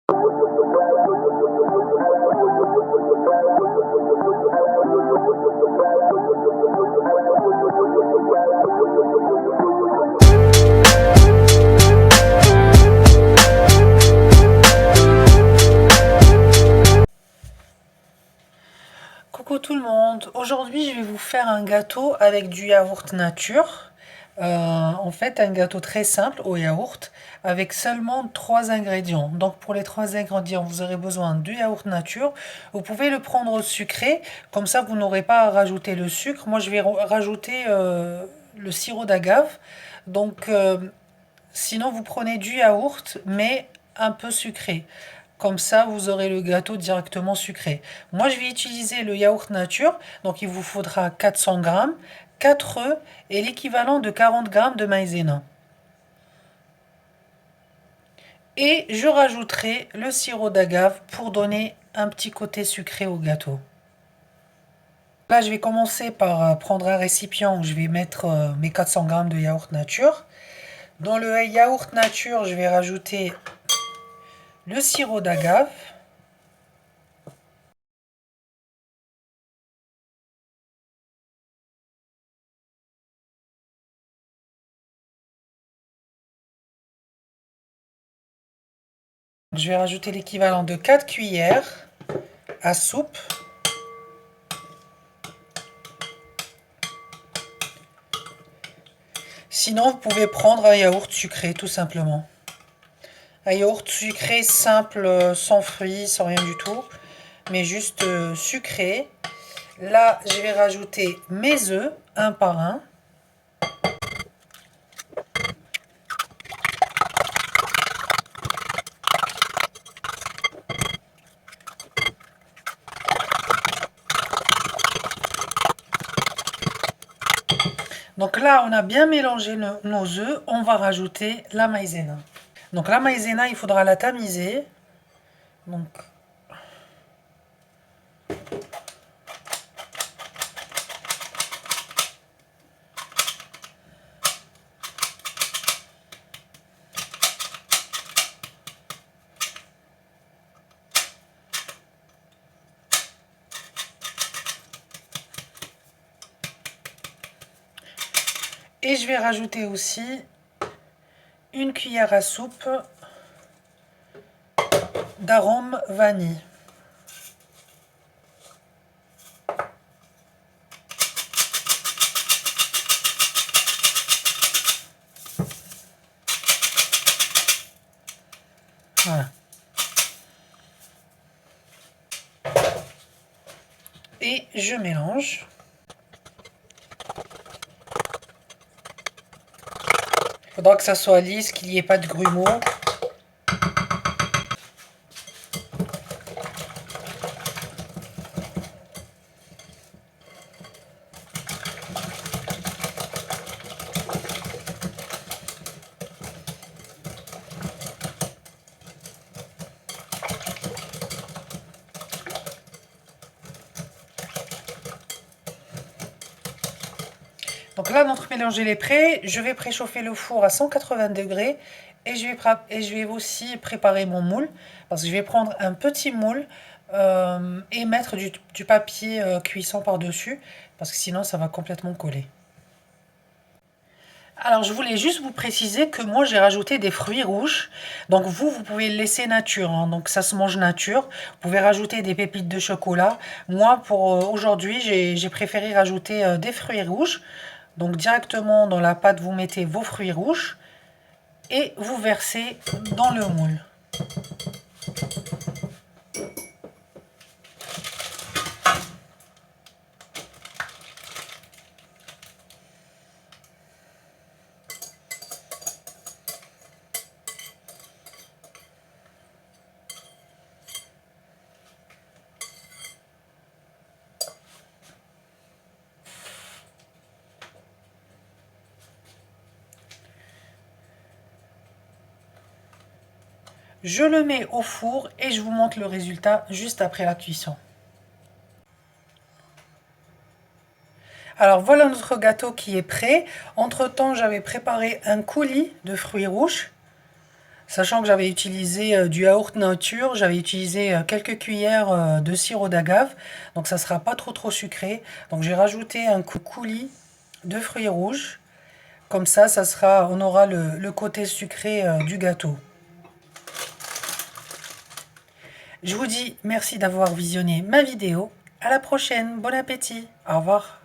Coucou tout le monde, aujourd'hui je vais vous faire un gâteau avec du yaourt nature. En fait un gâteau très simple au yaourt avec seulement 3 ingrédients. Donc pour les 3 ingrédients vous aurez besoin du yaourt nature. Vous pouvez le prendre sucré, comme ça vous n'aurez pas à rajouter le sucre. Moi je vais rajouter le sirop d'agave. Donc sinon vous prenez du yaourt mais un peu sucré. Comme ça, vous aurez le gâteau directement sucré. Moi, je vais utiliser le yaourt nature. Donc, il vous faudra 400 grammes, 4 œufs et l'équivalent de 40 grammes de maïzena. Et je rajouterai le sirop d'agave pour donner un petit côté sucré au gâteau. Là, je vais commencer par prendre un récipient où je vais mettre mes 400 grammes de yaourt nature. Dans le yaourt nature, je vais rajouter le sirop d'agave. Je vais rajouter l'équivalent de 4 cuillères à soupe. Sinon, vous pouvez prendre un yaourt sucré, tout simplement. Un yaourt sucré simple, sans fruits, sans rien du tout, mais juste sucré. Là, je vais rajouter mes œufs, un par un. Donc là, on a bien mélangé nos œufs. On va rajouter la maïzena. Donc la maïzena, il faudra la tamiser. Donc et je vais rajouter aussi une cuillère à soupe d'arôme vanille. Voilà. Et je mélange. Il faudra que ça soit lisse, qu'il n'y ait pas de grumeaux. Donc là, notre mélange est prêt. Je vais préchauffer le four à 180 degrés et je vais aussi préparer mon moule. Parce que je vais prendre un petit moule et mettre du papier cuisson par-dessus. Parce que sinon, ça va complètement coller. Alors, je voulais juste vous préciser que moi, j'ai rajouté des fruits rouges. Donc, vous pouvez le laisser nature. Hein, donc, ça se mange nature. Vous pouvez rajouter des pépites de chocolat. Moi, pour aujourd'hui, j'ai préféré rajouter des fruits rouges. Donc, directement dans la pâte, vous mettez vos fruits rouges et vous versez dans le moule. Je le mets au four et je vous montre le résultat juste après la cuisson. Alors voilà notre gâteau qui est prêt. Entre-temps, j'avais préparé un coulis de fruits rouges. Sachant que j'avais utilisé du yaourt nature, j'avais utilisé quelques cuillères de sirop d'agave, donc ça sera pas trop sucré. Donc j'ai rajouté un coulis de fruits rouges. Comme ça sera, on aura le côté sucré du gâteau. Je vous dis merci d'avoir visionné ma vidéo. À la prochaine, bon appétit, au revoir.